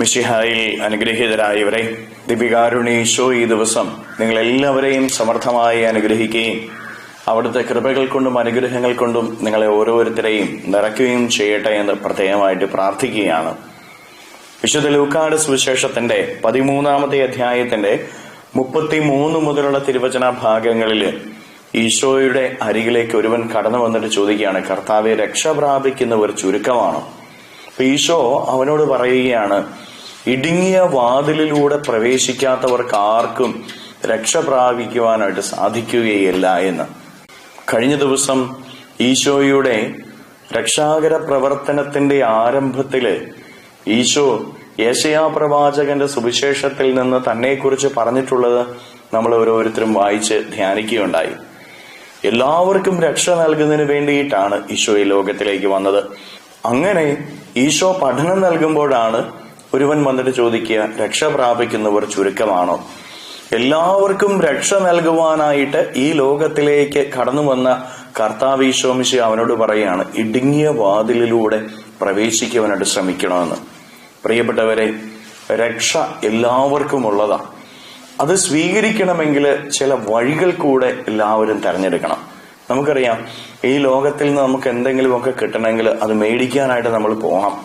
മിശിഹായിൽ അനുഗ്രഹീതരായവരെ, ദിപികാരുണ്യ ഈശോ ഈ ദിവസം നിങ്ങളെല്ലാവരെയും സമർത്ഥമായി അനുഗ്രഹിക്കുകയും അവിടുത്തെ കൃപകൾ കൊണ്ടും അനുഗ്രഹങ്ങൾ കൊണ്ടും നിങ്ങളെ ഓരോരുത്തരെയും നിറയ്ക്കുകയും ചെയ്യട്ടെ എന്ന് പ്രത്യേകമായിട്ട് പ്രാർത്ഥിക്കുകയാണ്. വിശുദ്ധ ലൂക്കായുടെ സുവിശേഷത്തിന്റെ 13-ാമത്തെ അധ്യായത്തിന്റെ 33 മുതലുള്ള തിരുവചന ഭാഗങ്ങളിൽ ഈശോയുടെ അരികിലേക്ക് ഒരുവൻ കടന്നു വന്നിട്ട് ചോദിക്കുകയാണ്, കർത്താവെ, രക്ഷ പ്രാപിക്കുന്നവർ ചുരുക്കമാണോ? ഈശോ അവനോട് പറയുകയാണ്, ഇടുങ്ങിയ വാതിലിലൂടെ പ്രവേശിക്കാത്തവർക്ക് ആർക്കും രക്ഷ പ്രാപിക്കുവാനായിട്ട് സാധിക്കുകയില്ല എന്ന്. കഴിഞ്ഞ ദിവസം ഈശോയുടെ രക്ഷാകര പ്രവർത്തനത്തിന്റെ ആരംഭത്തില് ഈശോ യെശയ്യാ പ്രവാചകന്റെ സുവിശേഷത്തിൽ നിന്ന് തന്നെക്കുറിച്ച് പറഞ്ഞിട്ടുള്ളത് നമ്മൾ ഓരോരുത്തരും വായിച്ച് ധ്യാനിക്കുകയുണ്ടായി. എല്ലാവർക്കും രക്ഷ നൽകുന്നതിന് വേണ്ടിയിട്ടാണ് ഈശോ ഈ ലോകത്തിലേക്ക് വന്നത്. അങ്ങനെ ഈശോ പഠനം നൽകുമ്പോഴാണ് ഒരുവൻ വന്നിട്ട് ചോദിക്കുക, രക്ഷ പ്രാപിക്കുന്നവർ ചുരുക്കമാണോ? എല്ലാവർക്കും രക്ഷ നൽകുവാനായിട്ട് ഈ ലോകത്തിലേക്ക് കടന്നു വന്ന കർത്താവ് ഈശോ മിശിഹ അവനോട് പറയുകയാണ്, ഇടുങ്ങിയ വാതിലിലൂടെ പ്രവേശിക്കുവാനായിട്ട് ശ്രമിക്കണമെന്ന്. പ്രിയപ്പെട്ടവരെ, രക്ഷ എല്ലാവർക്കും ഉള്ളതാണ്. അത് സ്വീകരിക്കണമെങ്കിൽ ചില വഴികൾ കൂടെ എല്ലാവരും തെരഞ്ഞെടുക്കണം. നമുക്കറിയാം, ഈ ലോകത്തിൽ നിന്ന് നമുക്ക് എന്തെങ്കിലുമൊക്കെ കിട്ടണമെങ്കിൽ അത് മേടിക്കാനായിട്ട് നമ്മൾ പോകണം.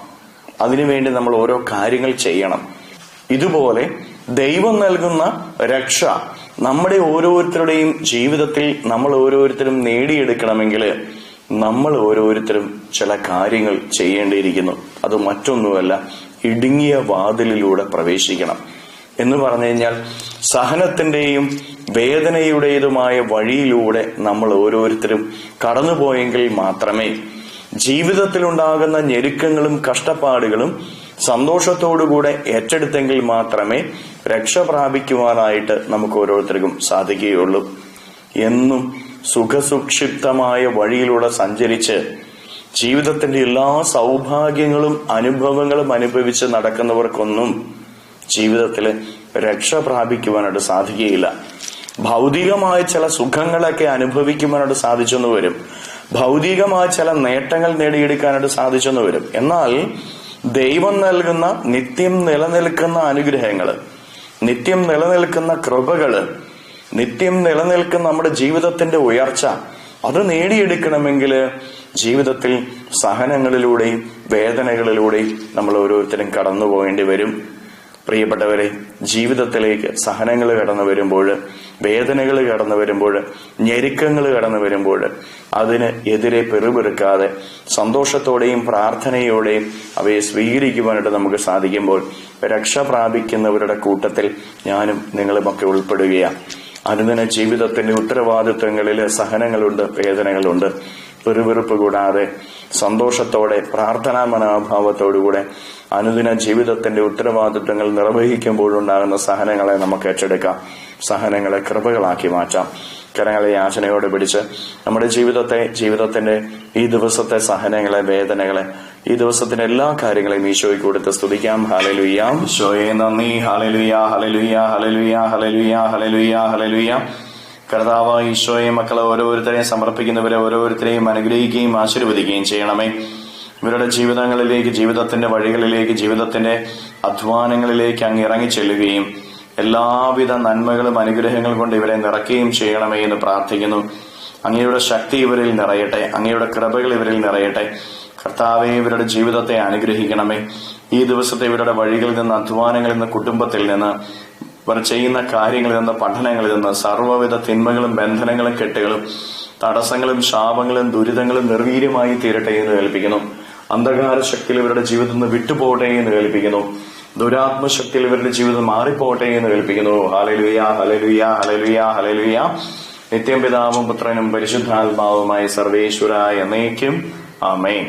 അതിനുവേണ്ടി നമ്മൾ ഓരോ കാര്യങ്ങൾ ചെയ്യണം. ഇതുപോലെ ദൈവം നൽകുന്ന രക്ഷ നമ്മുടെ ഓരോരുത്തരുടെയും ജീവിതത്തിൽ നമ്മൾ ഓരോരുത്തരും നേടിയെടുക്കണമെങ്കിൽ നമ്മൾ ഓരോരുത്തരും ചില കാര്യങ്ങൾ ചെയ്യേണ്ടിയിരിക്കുന്നു. അത് മറ്റൊന്നുമല്ല, ഇടുങ്ങിയ വാതിലിലൂടെ പ്രവേശിക്കണം എന്ന് പറഞ്ഞു കഴിഞ്ഞാൽ സഹനത്തിന്റെയും വേദനയുടേതുമായ വഴിയിലൂടെ നമ്മൾ ഓരോരുത്തരും കടന്നുപോയെങ്കിൽ മാത്രമേ ജീവിതത്തിലുണ്ടാകുന്ന ഞെരുക്കങ്ങളും കഷ്ടപ്പാടുകളും സന്തോഷത്തോടുകൂടെ ഏറ്റെടുത്തെങ്കിൽ മാത്രമേ രക്ഷ പ്രാപിക്കുവാനായിട്ട് നമുക്ക് ഓരോരുത്തർക്കും സാധിക്കുകയുള്ളൂ. എന്നും സുഖസുക്ഷിപ്തമായ വഴിയിലൂടെ സഞ്ചരിച്ച് ജീവിതത്തിന്റെ എല്ലാ സൗഭാഗ്യങ്ങളും അനുഭവങ്ങളും അനുഭവിച്ച് നടക്കുന്നവർക്കൊന്നും ജീവിതത്തില് രക്ഷ പ്രാപിക്കുവാനായിട്ട് സാധിക്കുകയില്ല. ഭൗതികമായ ചില സുഖങ്ങളൊക്കെ അനുഭവിക്കുവാനായിട്ട് സാധിച്ചെന്ന് വരും, ഭൗതികമായ ചില നേട്ടങ്ങൾ നേടിയെടുക്കാനായിട്ട് സാധിച്ചെന്ന് വരും. എന്നാൽ ദൈവം നൽകുന്ന നിത്യം നിലനിൽക്കുന്ന അനുഗ്രഹങ്ങള്, നിത്യം നിലനിൽക്കുന്ന കൃപകള്, നിത്യം നിലനിൽക്കുന്ന നമ്മുടെ ജീവിതത്തിന്റെ ഉയർച്ച, അത് നേടിയെടുക്കണമെങ്കിൽ ജീവിതത്തിൽ സഹനങ്ങളിലൂടെയും വേദനകളിലൂടെയും നമ്മൾ ഓരോരുത്തരും കടന്നു പോകേണ്ടി വരും. പ്രിയപ്പെട്ടവരെ, ജീവിതത്തിലേക്ക് സഹനങ്ങൾ കടന്നു വരുമ്പോൾ, വേദനകൾ കടന്നു വരുമ്പോൾ, ഞെരുക്കങ്ങൾ കടന്നു വരുമ്പോൾ അതിന് എതിരെ പെറുപെറുക്കാതെ സന്തോഷത്തോടെയും പ്രാർത്ഥനയോടെയും അവയെ സ്വീകരിക്കുവാനായിട്ട് നമുക്ക് സാധിക്കുമ്പോൾ രക്ഷ പ്രാപിക്കുന്നവരുടെ കൂട്ടത്തിൽ ഞാനും നിങ്ങളുമൊക്കെ ഉൾപ്പെടുകയാണ്. അനുദിന ജീവിതത്തിന്റെ ഉത്തരവാദിത്വങ്ങളിൽ സഹനങ്ങളുണ്ട്, വേദനകളുണ്ട്. പെറുപെറുപ്പ് കൂടാതെ സന്തോഷത്തോടെ പ്രാർത്ഥനാ മനോഭാവത്തോടുകൂടെ അനുദിന ജീവിതത്തിന്റെ ഉത്തരവാദിത്വങ്ങൾ നിർവഹിക്കുമ്പോഴുണ്ടാകുന്ന സഹനങ്ങളെ നമുക്ക് ഏറ്റെടുക്കാം. സഹനങ്ങളെ കൃപകളാക്കി മാറ്റാം. കരങ്ങളെ യാചനയോടെ പിടിച്ച് നമ്മുടെ ജീവിതത്തിന്റെ ഈ ദിവസത്തെ സഹനങ്ങളെ, വേദനകളെ, ഈ ദിവസത്തിന്റെ എല്ലാ കാര്യങ്ങളെയും ഈശോയ്ക്ക് കൊടുത്ത് സ്തുതിക്കാം. ഹല്ലേലൂയ. ഈശോയെ നന്ദി. Hallelujah, hallelujah, hallelujah, hallelujah, hallelujah, hallelujah. കർത്താവ് ഈശോയെ മക്കളെ ഓരോരുത്തരെയും സമർപ്പിക്കുന്നവരെ ഓരോരുത്തരെയും അനുഗ്രഹിക്കുകയും ആശീർവദിക്കുകയും ചെയ്യണമേ. ഇവരുടെ ജീവിതങ്ങളിലേക്ക്, ജീവിതത്തിന്റെ വഴികളിലേക്ക്, ജീവിതത്തിന്റെ അധ്വാനങ്ങളിലേക്ക് അങ്ങ് ഇറങ്ങിച്ചെല്ലുകയും എല്ലാവിധ നന്മകളും അനുഗ്രഹങ്ങൾ കൊണ്ട് ഇവരെ നിറയ്ക്കുകയും ചെയ്യണമേ എന്ന് പ്രാർത്ഥിക്കുന്നു. അങ്ങയുടെ ശക്തി ഇവരിൽ നിറയട്ടെ, അങ്ങയുടെ കൃപകൾ ഇവരിൽ നിറയട്ടെ. കർത്താവെ, ഇവരുടെ ജീവിതത്തെ അനുഗ്രഹിക്കണമേ. ഈ ദിവസത്തെ ഇവരുടെ വഴികളിൽ നിന്ന്, അധ്വാനങ്ങളിൽ നിന്ന്, കുടുംബത്തിൽ നിന്ന്, ഇവർ ചെയ്യുന്ന കാര്യങ്ങളിൽ നിന്ന്, പഠനങ്ങളിൽ നിന്ന് സർവ്വവിധ തിന്മകളും ബന്ധനങ്ങളും കെട്ടുകളും തടസ്സങ്ങളും ശാപങ്ങളും ദുരിതങ്ങളും നിർവീര്യമായി തീരട്ടെ എന്ന് കേൾപ്പിക്കുന്നു. അന്ധകാര ശക്തിയിൽ ഇവരുടെ ജീവിതത്തിൽ നിന്ന് വിട്ടുപോകട്ടെ എന്ന് കേൾപ്പിക്കുന്നു. ദുരാത്മശക്തിയിൽ ഇവരുടെ ജീവിതം മാറിപ്പോകട്ടെ എന്ന് കേൾപ്പിക്കുന്നു. Hallelujah, hallelujah, hallelujah, hallelujah. നിത്യം പിതാവും പുത്രനും പരിശുദ്ധാത്മാവുമായി സർവേശ്വരായ എന്നേക്കും ആമേൻ.